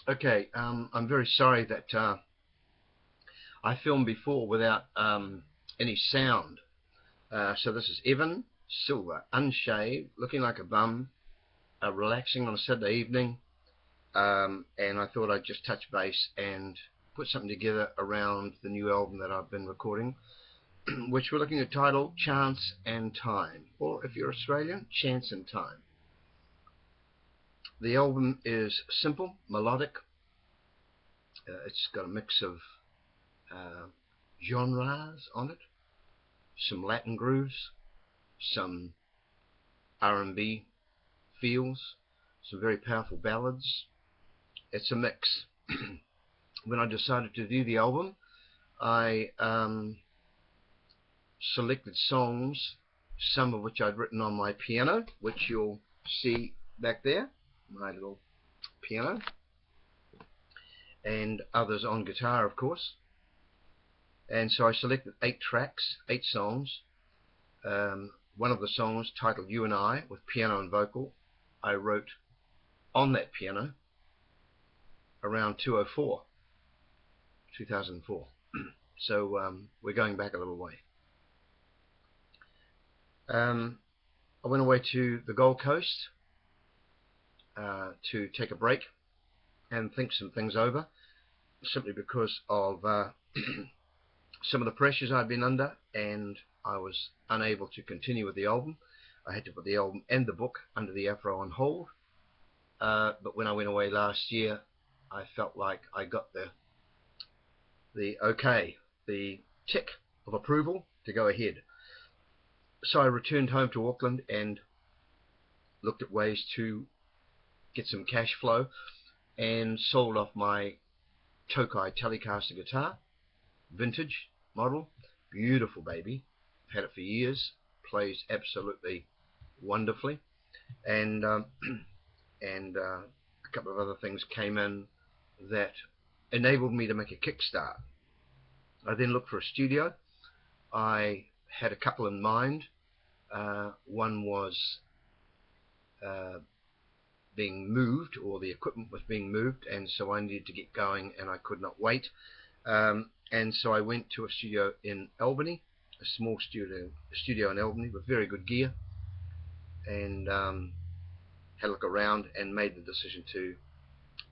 Okay, I'm very sorry that I filmed before without any sound. So this is Evan Silva, unshaved, looking like a bum, relaxing on a Saturday evening, and I thought I'd just touch base and put something together around the new album that I've been recording, which we're looking at title Chance and Time, or if you're Australian, Chance and Time. The album is simple, melodic. It's got a mix of genres on it, some Latin grooves, some R&B feels, some very powerful ballads. It's a mix. When I decided to do the album, I selected songs, some of which I'd written on my piano, which you'll see back there, my little piano, and others on guitar, of course. And so I selected 8 tracks, 8 songs. One of the songs, titled You and I, with piano and vocal, I wrote on that piano around 2004. So we're going back a little way. I went away to the Gold Coast to take a break and think some things over, simply because of some of the pressures I'd been under, and I was unable to continue with the album. I had to put the album and the book under the Afro on hold. But when I went away last year, I felt like I got the okay, the tick of approval to go ahead. So I returned home to Auckland and looked at ways to get some cash flow, and sold off my Tokai Telecaster guitar, vintage model, beautiful baby. I've had it for years, plays absolutely wonderfully, and a couple of other things came in that enabled me to make a kickstart. I then looked for a studio. I had a couple in mind. One was being moved, or the equipment was being moved, and so I needed to get going, and I could not wait. And so I went to a studio in Albany, a small studio in Albany with very good gear, and had a look around and made the decision to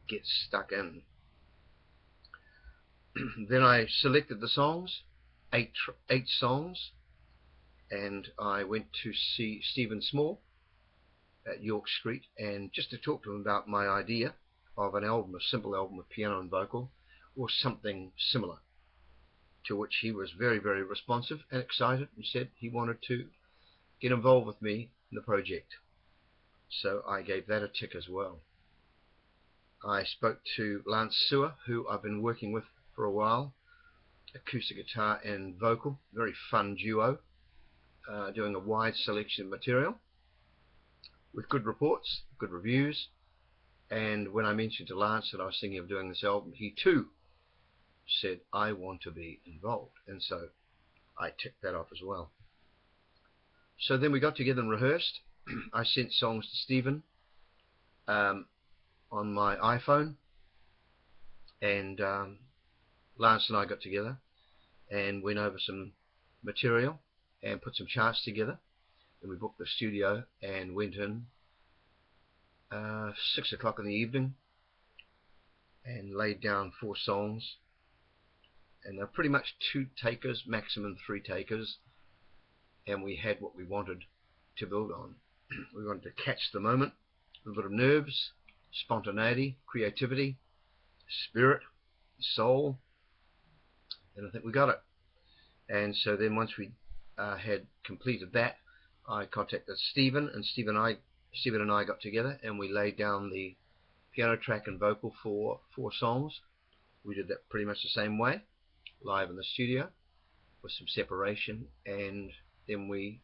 get stuck in. Then I selected the songs, 8 songs, and I went to see Stephen Small at York Street, and just to talk to him about my idea of an album, a simple album with piano and vocal, or something similar, to which he was very, very responsive and excited, and said he wanted to get involved with me in the project. So I gave that a tick as well. I spoke to Lance Sewer, who I've been working with for a while, acoustic guitar and vocal, very fun duo, doing a wide selection of material with good reports, good reviews. And when I mentioned to Lance that I was thinking of doing this album, he too said, I want to be involved, and so I ticked that off as well. So then we got together and rehearsed. I sent songs to Stephen on my iPhone, and Lance and I got together and went over some material and put some charts together. Then we booked the studio and went in 6 o'clock in the evening and laid down 4 songs, and they're pretty much 2 takers, maximum 3 takers, and we had what we wanted to build on. We wanted to catch the moment, a little bit of nerves, spontaneity, creativity, spirit, soul, and I think we got it. And so then once we had completed that, I contacted Stephen, and Stephen and I got together and we laid down the piano track and vocal for 4 songs. We did that pretty much the same way, live in the studio, with some separation, and then we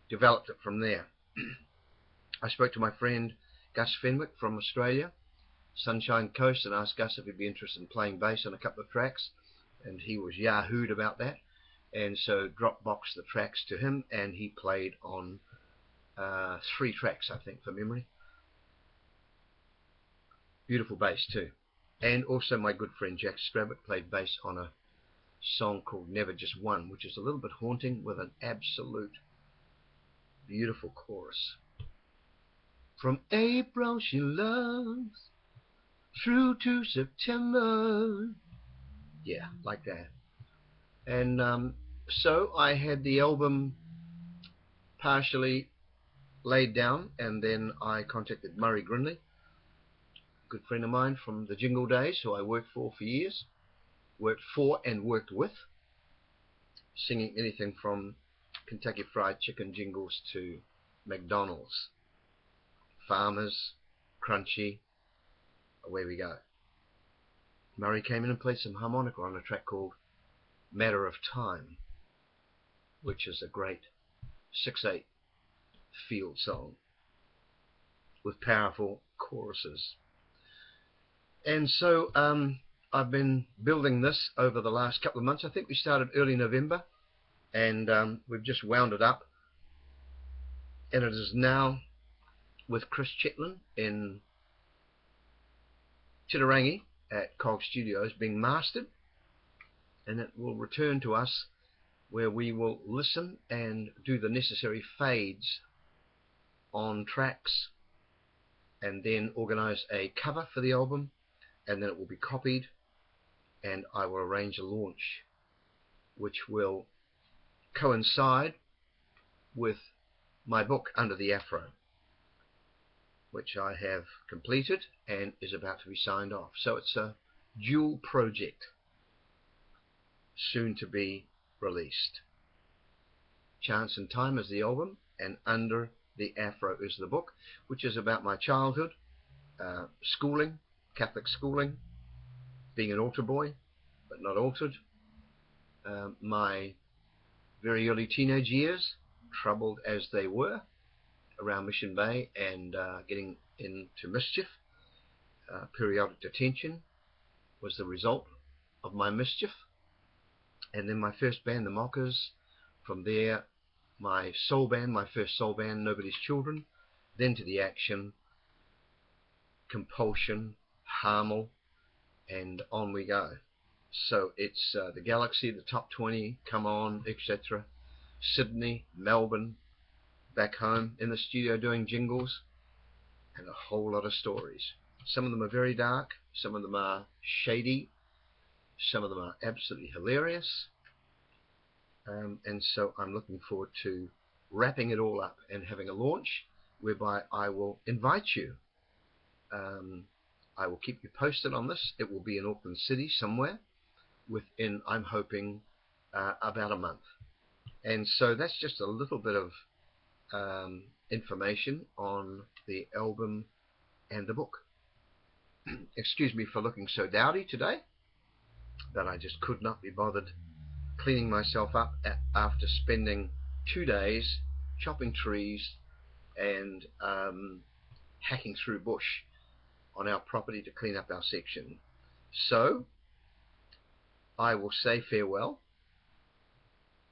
developed it from there. I spoke to my friend Gus Fenwick from Australia, Sunshine Coast, and asked Gus if he'd be interested in playing bass on a couple of tracks, and he was yahooed about that, and so Dropboxed the tracks to him, and he played on 3 tracks, I think, from memory. Beautiful bass too. And also my good friend Jack Scrabbit played bass on a song called Never Just One, which is a little bit haunting with an absolute beautiful chorus. From April she loves through to September. Yeah, like that. And so I had the album partially laid down, and then I contacted Murray Grinley, a good friend of mine from the Jingle days, who I worked for years, worked for and worked with, singing anything from Kentucky Fried Chicken jingles to McDonald's, Farmers, Crunchy, away we go. Murray came in and played some harmonica on a track called Matter of Time, which is a great 6/8 field song with powerful choruses. And so I've been building this over the last couple of months. I think we started early November, and we've just wound it up, and it is now with Chris Chetlin in Titirangi at Cog Studios being mastered, and it will return to us where we will listen and do the necessary fades on tracks, and then organize a cover for the album, and then it will be copied, and I will arrange a launch which will coincide with my book Under the Afro, which I have completed and is about to be signed off. So it's a dual project, soon to be released. Chance and Time is the album, and Under the Afro is the book, which is about my childhood, schooling, Catholic schooling, being an altar boy but not altered, my very early teenage years, troubled as they were around Mission Bay and getting into mischief. Periodic detention was the result of my mischief. And then my first band, the Mockers. From there, my soul band, my first soul band, Nobody's Children. Then to the Action, Compulsion, Harmel, and on we go. So it's the Galaxy, the Top 20, Come On, etc. Sydney, Melbourne, back home in the studio doing jingles, and a whole lot of stories. Some of them are very dark, some of them are shady, some of them are absolutely hilarious, and so I'm looking forward to wrapping it all up and having a launch whereby I will invite you. I will keep you posted on this. It will be in Auckland City somewhere within, I'm hoping, about a month. And so that's just a little bit of information on the album and the book. Excuse me for looking so dowdy today, but I just could not be bothered cleaning myself up after spending 2 days chopping trees and hacking through bush on our property to clean up our section. So I will say farewell,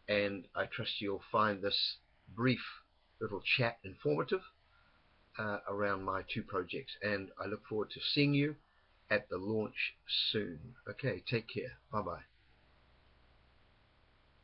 and I trust you'll find this brief little chat informative around my 2 projects, and I look forward to seeing you at the launch soon. Okay, take care. Bye bye.